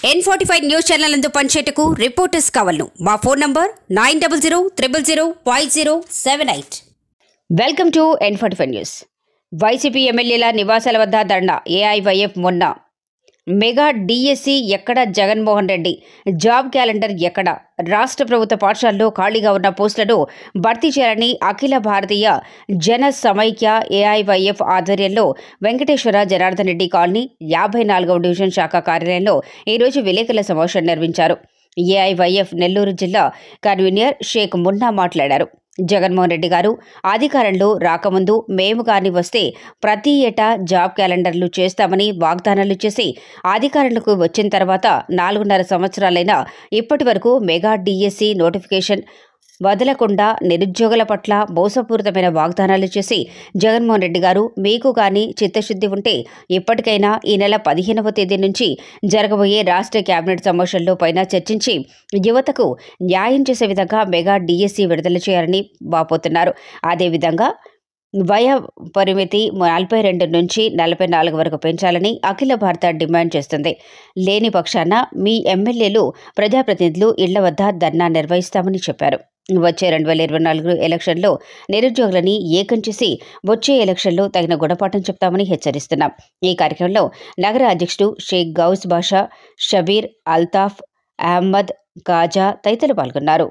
N45 news channel నందు పనిచేటకు reporters కావాలను మా phone number 9000005078. Welcome to N45 news. YCP ఎమ్మెల్యేల నివాసాల వద్ద ధర్నా. ఏఐవైఎఫ్ మొన్న మెగా డిఎస్సి ఎక్కడ? జగన్మోహన్ రెడ్డి జాబ్ క్యాలెండర్ ఎక్కడ? రాష్ట్ర ప్రభుత్వ పాఠశాలలో ఖాళీగా ఉన్న పోస్టులను భర్తీ చేయాలని అఖిల భారతీయ జన సమైక్య ఏఐవైఎఫ్ ఆధ్వర్యంలో వెంకటేశ్వర జనార్దన్ రెడ్డి కాలనీ 54వ డివిజన్ శాఖ కార్యాలయంలో ఈరోజు విలేకరుల సమావేశం నిర్వహించారు. ఏఐవైఎఫ్ నెల్లూరు జిల్లా కన్వీనర్ షేక్ మున్నా మాట్లాడారు. జగన్మోహన్ రెడ్డి గారు అధికారంలో రాకముందు మేము కానీ వస్తే ప్రతి ఏటా జాబ్ క్యాలెండర్లు చేస్తామని వాగ్దానాలు చేసి అధికారంలోకి వచ్చిన తర్వాత 4.5 సంవత్సరాలైనా ఇప్పటి వరకు మెగా డిఎస్సి నోటిఫికేషన్ వదలకుండా నిరుద్యోగుల పట్ల మోసపూరితమైన వాగ్దానాలు చేసి జగన్మోహన్ రెడ్డి గారు మీకు కానీ చిత్తశుద్ధి ఉంటే ఇప్పటికైనా ఈ నెల 15వ తేదీ నుంచి జరగబోయే రాష్ట్ర కేబినెట్ సమావేశంలో పైన చర్చించి యువతకు న్యాయం చేసే విధంగా మెగా డిఎస్సి విడుదల చేయాలని వాపోతున్నారు. అదేవిధంగా వయ పరిమితి 42 నుంచి 44 వరకు పెంచాలని అఖిల భారత డిమాండ్ చేస్తుంది. లేని పక్షాన మీ ఎమ్మెల్యేలు ప్రజాప్రతినిధులు ఇళ్ల వద్ద ధర్నా నిర్వహిస్తామని చెప్పారు. వచ్చే 2024 ఎలక్షన్లో నిరుద్యోగులని ఏకం చేసి వచ్చే ఎలక్షన్లో తగిన గుణపాఠం చెప్తామని హెచ్చరిస్తున్నాం. ఈ కార్యక్రమంలో నగర అధ్యక్షుడు షేక్ గౌస్ బాషా, షబీర్, అల్తాఫ్, అహ్మద్, కాజా తదితరులు పాల్గొన్నారు.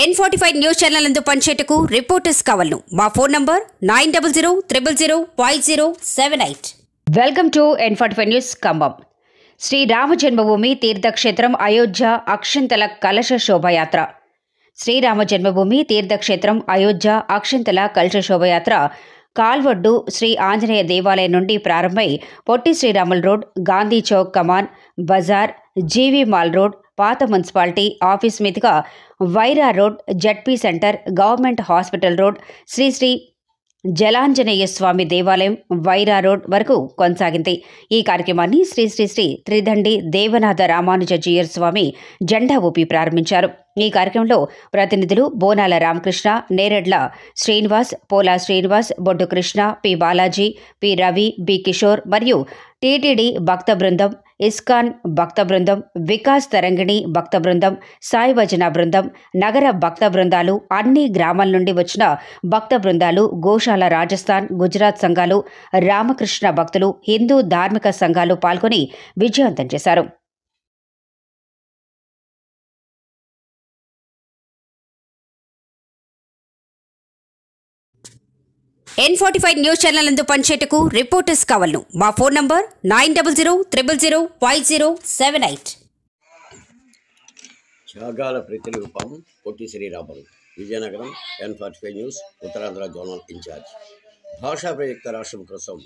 N45 న్యూస్ ఛానల్ నందు పనిచేటకు రిపోర్టర్స్ కావాలను మా phone number 9000005078. Welcome to N45 news. Khammam Shri Rama జన్మభూమి తీర్థక్షేత్రం అయోధ్య అక్షంతల కలశ శోభయాత్ర. శ్రీరామ జన్మభూమి తీర్థక్షేత్రం అయోధ్య అక్షంతల కలశ శోభయాత్ర కాల్వడ్డు శ్రీ ఆంజనేయ దేవాలయం నుండి ప్రారంభమై Potti Sriramulu road, Gandhi Chowk, Kaman Bazar, GV mall road, పాత మున్సిపాలిటీ ఆఫీస్ మీదుగా Wyra road, ZP centre, government hospital road, Sri Sri Jalanjaneya Swamy దేవాలయం, వైరా రోడ్ వరకు కొనసాగింది. ఈ కార్యక్రమాన్ని శ్రీ శ్రీ శ్రీ త్రిదండి దేవనాథ రామానుజీయర్ స్వామి జెండా ఊపి ప్రారంభించారు. ఈ కార్యక్రమంలో ప్రతినిధులు బోనాల Ramakrishna, Neredla Srinivas, Pola Srinivas, Boddu Krishna, P Balaji, P Ravi, B Kishore మరియు టీటీడీ భక్త బృందం, ఇస్కాన్ భక్త బృందం, వికాస్ తరంగిణి భక్త బృందం, సాయి భజన బృందం, నగర భక్త బృందాలు, అన్ని గ్రామాల నుండి వచ్చిన భక్త బృందాలు, గోశాల రాజస్థాన్, గుజరాత్ సంఘాలు, రామకృష్ణ భక్తులు, హిందూ ధార్మిక సంఘాలు పాల్గొని విజయవంతం చేశారు. N45 న్యూస్ ఛానల్ నందు పనిచేటకు రిపోర్టర్స్ కావాలను మా ఫోన్ నంబర్ 9000005078. త్యాగాల ప్రతిరూపం Potti Sriramulu. Vizianagaram. N45 news Uttarandhra zonal incharge. భాషా ప్రయుక్త రాష్ట్రం కోసం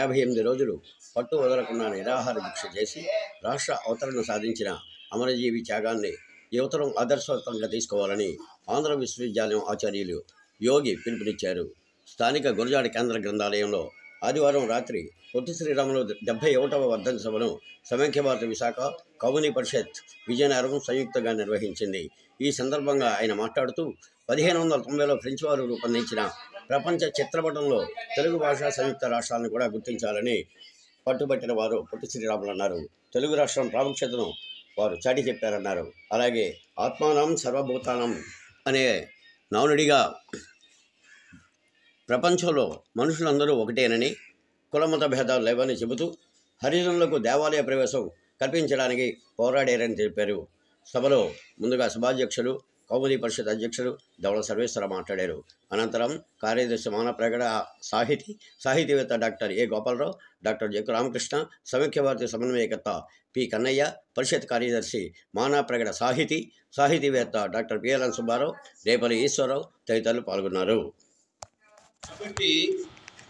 58 రోజులు పట్టు వదలకుండా నిరాహార దీక్ష చేసి రాష్ట్ర అవతరణ సాధించిన అమరజీవి త్యాగాన్ని యువతరం ఆదర్శవంతంగా తీసుకోవాలని ఆంధ్ర విశ్వవిద్యాలయం ఆచార్యులు యోగి పిలుపునిచ్చారు. స్థానిక గురజాడ కేంద్ర గ్రంథాలయంలో ఆదివారం రాత్రి పొట్టి శ్రీరాములు 71వ వర్ధంతి సభను సమైక్య భారత విశాఖ కౌముది పరిషత్ విజయనగరం సంయుక్తంగా నిర్వహించింది. ఈ సందర్భంగా ఆయన మాట్లాడుతూ 1590లో ఫ్రెంచ్ వారు రూపొందించిన ప్రపంచ చిత్రపటంలో తెలుగు భాషా సంయుక్త రాష్ట్రాలను కూడా గుర్తించాలని పట్టుబట్టిన వారు పొట్టి శ్రీరాములు అన్నారు. తెలుగు రాష్ట్రం ప్రాముఖ్యతను వారు చాటి చెప్పారన్నారు. అలాగే ఆత్మానం సర్వభూతానం అనే నానుడిగా ప్రపంచంలో మనుషులందరూ ఒకటేనని, కులమత భేదాలు లేవని చెబుతూ హరిజనులకు దేవాలయ ప్రవేశం కల్పించడానికి పోరాడారని తెలిపారు. సభలో ముందుగా సభాధ్యక్షులు, కౌముది పరిషత్ అధ్యక్షులు ధవళ సర్వేశ్వర మాట్లాడారు. అనంతరం కార్యదర్శి మానప్రగడ సాహితీవేత్త doctor A Gopalarao, doctor Jakku Ramakrishna, Samaikya Bharati సమన్వయకర్త పి కన్నయ్య, పరిషత్ కార్యదర్శి మానప్రగడ సాహితీవేత్త డాక్టర్ పిఎల్ఎన్ సుబ్బారావు, రేపల్లి ఈశ్వరరావు తదితరులు పాల్గొన్నారు. కాబట్టి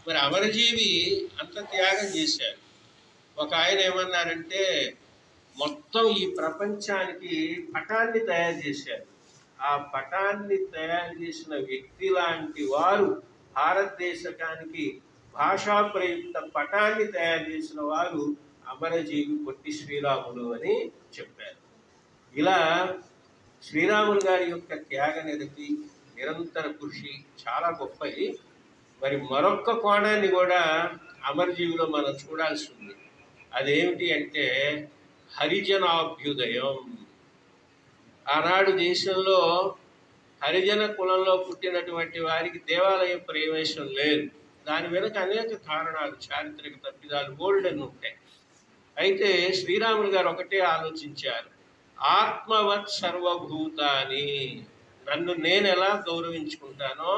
మరి అమరజీవి అంత త్యాగం చేశారు. ఒక ఆయన ఏమన్నారంటే మొత్తం ఈ ప్రపంచానికి పటాన్ని తయారు చేశారు. ఆ పటాన్ని తయారు చేసిన వ్యక్తి లాంటి వారు భారతదేశానికి భాషా ప్రయుక్త పటాన్ని తయారు చేసిన వారు అమరజీవి పొట్టి శ్రీరాములు అని చెప్పారు. ఇలా శ్రీరాములు గారి యొక్క త్యాగ నిరతి, నిరంతర కృషి చాలా గొప్పది. మరి మరొక్క కోణాన్ని కూడా అమరజీవిలో మనం చూడాల్సి ఉంది. అదేమిటి అంటే హరిజనాభ్యుదయం. ఆనాడు దేశంలో హరిజన కులంలో పుట్టినటువంటి వారికి దేవాలయ ప్రవేశం లేదు. దాని వెనుక అనేక కారణాలు, చారిత్రక తప్పిదాలు గోల్డెన్ ఉంటాయి. అయితే శ్రీరాములు గారు ఒకటే ఆలోచించారు, ఆత్మవత్ సర్వభూతాని. నన్ను నేను ఎలా గౌరవించుకుంటానో,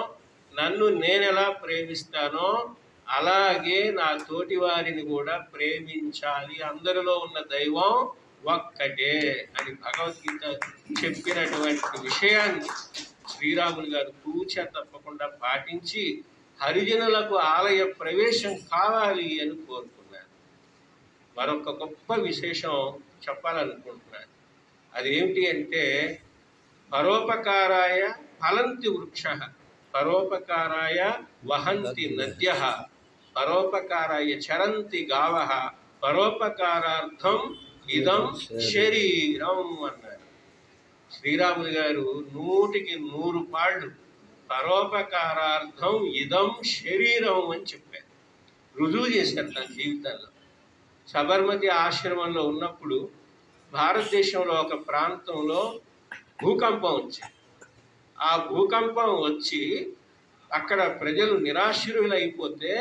నన్ను నేను ఎలా ప్రేమిస్తానో అలాగే నా తోటి వారిని కూడా ప్రేమించాలి. అందరిలో ఉన్న దైవం ఒక్కటే అని భగవద్గీత చెప్పినటువంటి విషయాన్ని శ్రీరాములు గారు తూచా తప్పకుండా పాటించి హరిజనులకు ఆలయ ప్రవేశం కావాలి అని కోరుకున్నారు. మరొక గొప్ప విశేషం చెప్పాలనుకుంటున్నాను. అదేమిటి అంటే పరోపకారాయ ఫలంతి వృక్ష, పరోపకారాయ వహంతి నద్య, పరోపకారాయ చరంతి గావ, పరోపకారార్థం ఇదం శరీరం అన్నారు. శ్రీరాములు గారు 100కి 100 పాళ్ళు పరోపకారార్థం ఇదం శరీరం అని చెప్పారు. రుజువు చేశారు తన జీవితంలో. సబర్మతి ఆశ్రమంలో ఉన్నప్పుడు భారతదేశంలో ఒక ప్రాంతంలో భూకంపం వచ్చింది. ఆ భూకంపం వచ్చి అక్కడ ప్రజలు నిరాశ్రయులైపోతే